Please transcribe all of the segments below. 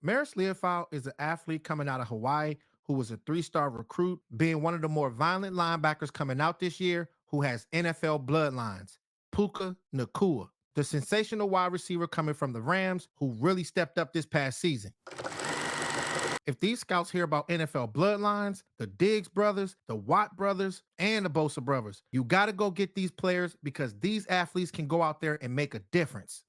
Marist Liufau is an athlete coming out of Hawaii who was a three-star recruit, being one of the more violent linebackers coming out this year who has NFL bloodlines. Puka Nakua, the sensational wide receiver coming from the Rams who really stepped up this past season. If these scouts hear about NFL bloodlines, the Diggs brothers, the Watt brothers, and the Bosa brothers, you got to go get these players because these athletes can go out there and make a difference.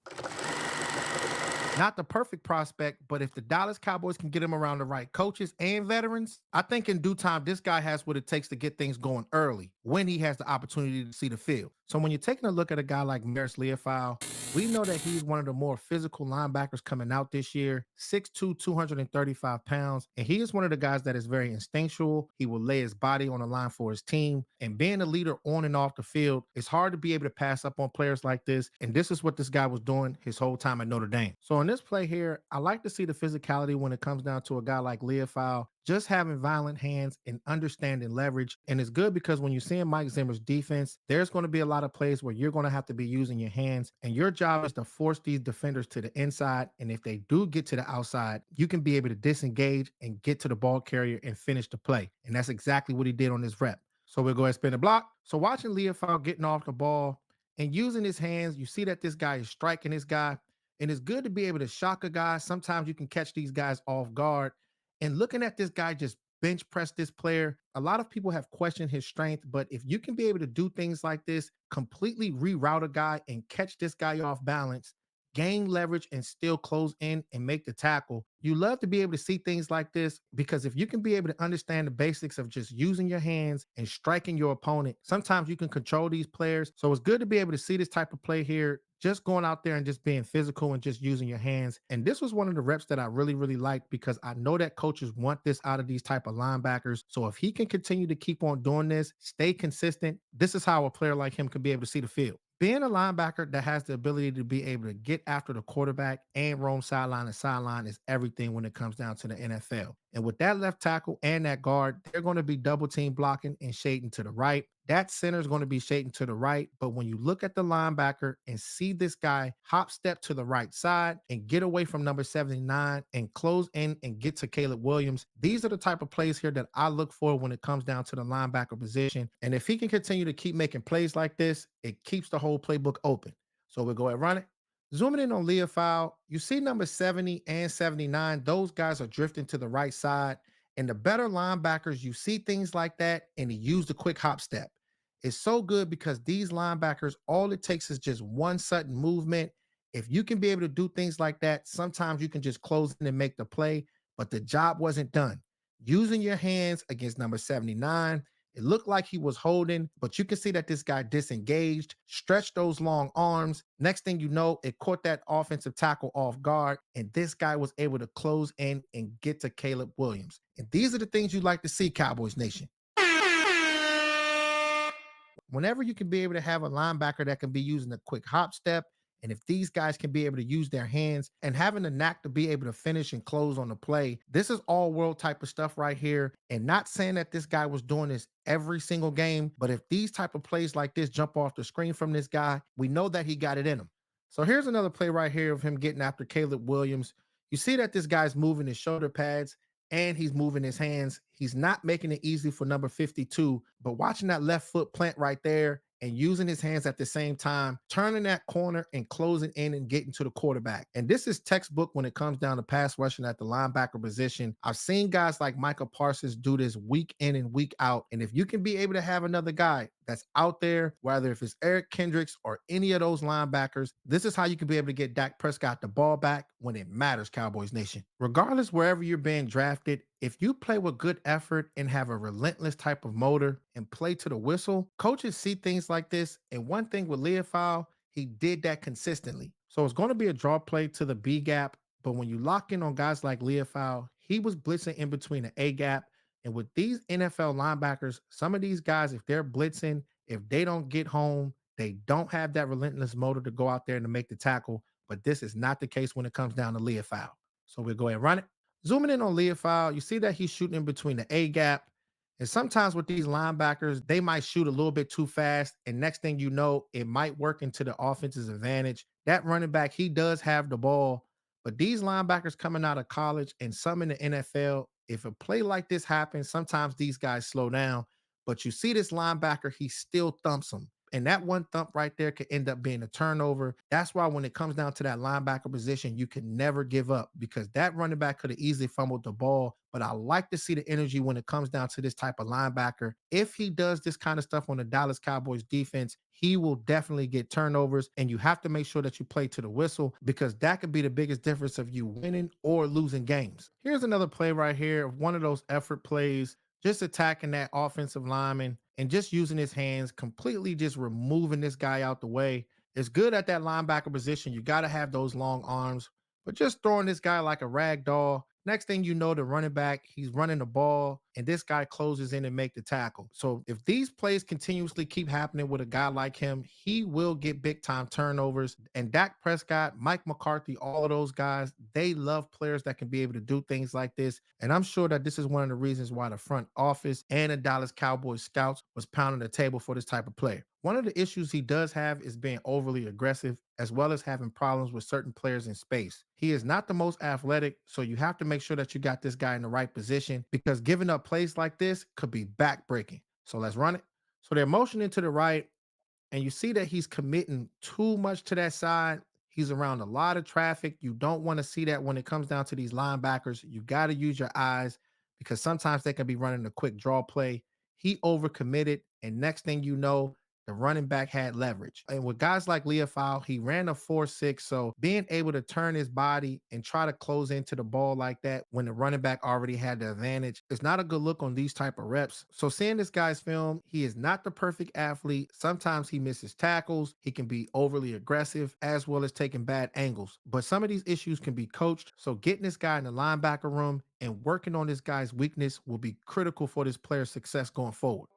Not the perfect prospect, but if the Dallas Cowboys can get him around the right coaches and veterans, I think in due time, this guy has what it takes to get things going early when he has the opportunity to see the field. So when you're taking a look at a guy like Marist Liufau, we know that he's one of the more physical linebackers coming out this year, 6'2", 235 pounds. And he is one of the guys that is very instinctual. He will lay his body on the line for his team. And being a leader on and off the field, it's hard to be able to pass up on players like this. And this is what this guy was doing his whole time at Notre Dame. So in this play here, I like to see the physicality when it comes down to a guy like Liufau, just having violent hands and understanding leverage. And it's good because when you're seeing Mike Zimmer's defense, there's going to be a lot of plays where you're going to have to be using your hands. And your job is to force these defenders to the inside. And if they do get to the outside, you can be able to disengage and get to the ball carrier and finish the play. And that's exactly what he did on this rep. So we'll go ahead and spin the block. So watching Liufau getting off the ball and using his hands, you see that this guy is striking this guy. And it's good to be able to shock a guy. Sometimes you can catch these guys off guard. And looking at this guy just bench press this player, a lot of people have questioned his strength. But if you can be able to do things like this, completely reroute a guy and catch this guy off balance, gain leverage and still close in and make the tackle, you love to be able to see things like this because if you can be able to understand the basics of just using your hands and striking your opponent, sometimes you can control these players. So it's good to be able to see this type of play here, just going out there and just being physical and just using your hands. And this was one of the reps that I really, really liked because I know that coaches want this out of these type of linebackers. So if he can continue to keep on doing this, stay consistent, this is how a player like him can be able to see the field. Being a linebacker that has the ability to be able to get after the quarterback and roam sideline to sideline is everything when it comes down to the NFL. And with that left tackle and that guard, they're going to be double team blocking and shading to the right. That center is going to be shading to the right. But when you look at the linebacker and see this guy hop step to the right side and get away from number 79 and close in and get to Caleb Williams, these are the type of plays here that I look for when it comes down to the linebacker position. And if he can continue to keep making plays like this, it keeps the whole playbook open. So we'll go ahead and run it. Zooming in on Liufau, you see number 70 and 79. Those guys are drifting to the right side. And the better linebackers, you see things like that, and he used the quick hop step. It's so good because these linebackers, all it takes is just one sudden movement. If you can be able to do things like that, sometimes you can just close in and make the play, but the job wasn't done. Using your hands against number 79, it looked like he was holding, but you can see that this guy disengaged, stretched those long arms. Next thing you know, it caught that offensive tackle off guard, and this guy was able to close in and get to Caleb Williams. And these are the things you like to see, Cowboys Nation. Whenever you can be able to have a linebacker that can be using a quick hop step, and if these guys can be able to use their hands and having the knack to be able to finish and close on the play, this is all world type of stuff right here. And not saying that this guy was doing this every single game, but if these type of plays like this jump off the screen from this guy, we know that he got it in him. So here's another play right here of him getting after Caleb Williams. You see that this guy's moving his shoulder pads and he's moving his hands. He's not making it easy for number 52, but watching that left foot plant right there and using his hands at the same time, turning that corner and closing in and getting to the quarterback. And this is textbook when it comes down to pass rushing at the linebacker position. I've seen guys like Micah Parsons do this week in and week out. And if you can be able to have another guy that's out there, whether if it's Eric Kendricks or any of those linebackers, this is how you can be able to get Dak Prescott the ball back when it matters, Cowboys Nation. Regardless, wherever you're being drafted, if you play with good effort and have a relentless type of motor and play to the whistle, coaches see things like this. And one thing with Liufau, he did that consistently. So it's going to be a draw play to the B gap. But when you lock in on guys like Liufau, he was blitzing in between the A gap. And with these NFL linebackers, some of these guys, if they're blitzing, if they don't get home, they don't have that relentless motor to go out there and to make the tackle. But this is not the case when it comes down to Liufau. So we'll go ahead and run it. Zooming in on Liufau, you see that he's shooting in between the A gap. And sometimes with these linebackers, they might shoot a little bit too fast. And next thing you know, it might work into the offense's advantage. That running back, he does have the ball, But these linebackers coming out of college and some in the NFL, if a play like this happens, sometimes these guys slow down. But you see this linebacker, he still thumps them. And that one thump right there could end up being a turnover. That's why when it comes down to that linebacker position, you can never give up because that running back could have easily fumbled the ball. But I like to see the energy when it comes down to this type of linebacker. If he does this kind of stuff on the Dallas Cowboys defense, he will definitely get turnovers. And you have to make sure that you play to the whistle because that could be the biggest difference of you winning or losing games. Here's another play right here of one of those effort plays, just attacking that offensive lineman and just using his hands, completely just removing this guy out the way. It's good at that linebacker position. You got to have those long arms, but just throwing this guy like a rag doll. Next thing you know, the running back, he's running the ball, and this guy closes in and make the tackle. So if these plays continuously keep happening with a guy like him, he will get big time turnovers. And Dak Prescott, Mike McCarthy, all of those guys, they love players that can be able to do things like this. And I'm sure that this is one of the reasons why the front office and the Dallas Cowboys scouts was pounding the table for this type of player. One of the issues he does have is being overly aggressive, as well as having problems with certain players in space. He is not the most athletic, so you have to make sure that you got this guy in the right position because giving up plays like this could be backbreaking. So let's run it. So they're motioning to the right, and you see that he's committing too much to that side. He's around a lot of traffic. You don't want to see that when it comes down to these linebackers. You got to use your eyes because sometimes they can be running a quick draw play. He overcommitted, and next thing you know, the running back had leverage. And with guys like Liufau, he ran a 4.6. So being able to turn his body and try to close into the ball like that when the running back already had the advantage is not a good look on these type of reps. So seeing this guy's film, he is not the perfect athlete. Sometimes he misses tackles. He can be overly aggressive as well as taking bad angles. But some of these issues can be coached. So getting this guy in the linebacker room and working on this guy's weakness will be critical for this player's success going forward.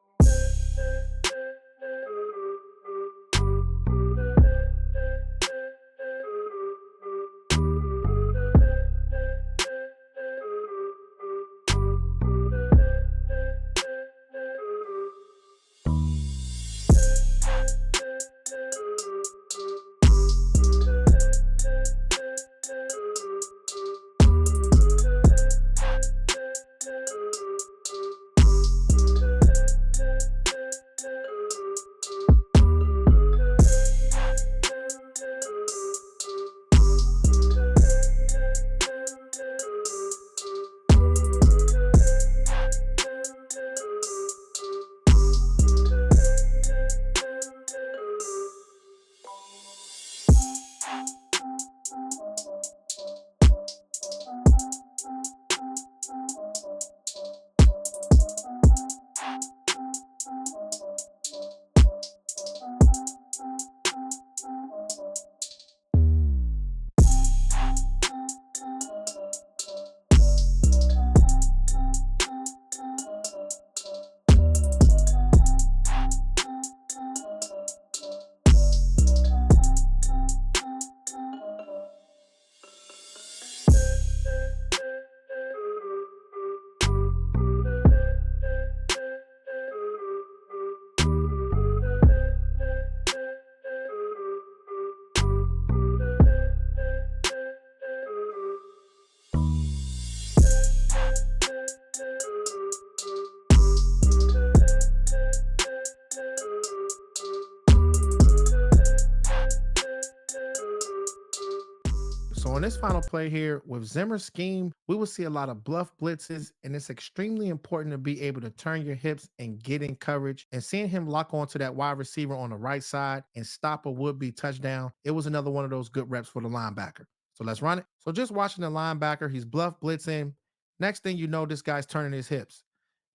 So in this final play here with Zimmer's scheme, we will see a lot of bluff blitzes, and it's extremely important to be able to turn your hips and get in coverage. And seeing him lock onto that wide receiver on the right side and stop a would-be touchdown, it was another one of those good reps for the linebacker. So let's run it. So just watching the linebacker, he's bluff blitzing. Next thing you know, this guy's turning his hips.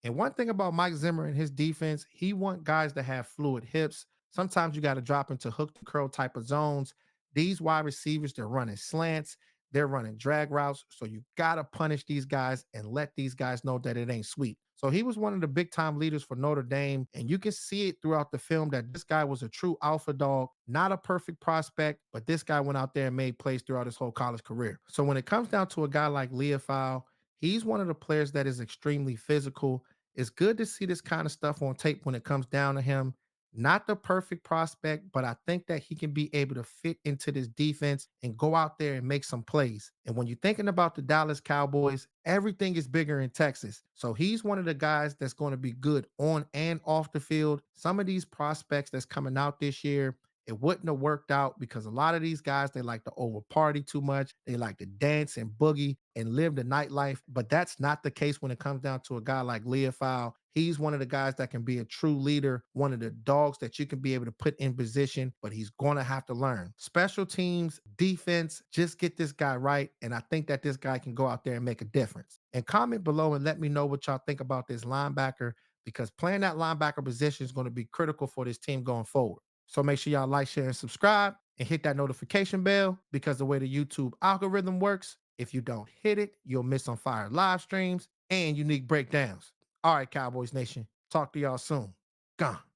And one thing about Mike Zimmer and his defense, he want guys to have fluid hips. Sometimes you got to drop into hook to curl type of zones. These wide receivers, they're running slants, they're running drag routes. So you got to punish these guys and let these guys know that it ain't sweet. So he was one of the big time leaders for Notre Dame. And you can see it throughout the film that this guy was a true alpha dog, not a perfect prospect, but this guy went out there and made plays throughout his whole college career. So when it comes down to a guy like Leofau, he's one of the players that is extremely physical. It's good to see this kind of stuff on tape when it comes down to him. Not the perfect prospect, but I think that he can be able to fit into this defense and go out there and make some plays. And when you're thinking about the Dallas Cowboys, everything is bigger in Texas. So he's one of the guys that's going to be good on and off the field. Some of these prospects that's coming out this year, it wouldn't have worked out because a lot of these guys, they like to over party too much. They like to dance and boogie and live the nightlife. But that's not the case when it comes down to a guy like Liufau. He's one of the guys that can be a true leader, one of the dogs that you can be able to put in position, but he's going to have to learn. Special teams, defense, just get this guy right. And I think that this guy can go out there and make a difference. And comment below and let me know what y'all think about this linebacker because playing that linebacker position is going to be critical for this team going forward. So make sure y'all like, share, and subscribe and hit that notification bell because the way the YouTube algorithm works, if you don't hit it, you'll miss on fire live streams and unique breakdowns. All right, Cowboys Nation. Talk to y'all soon. Gone.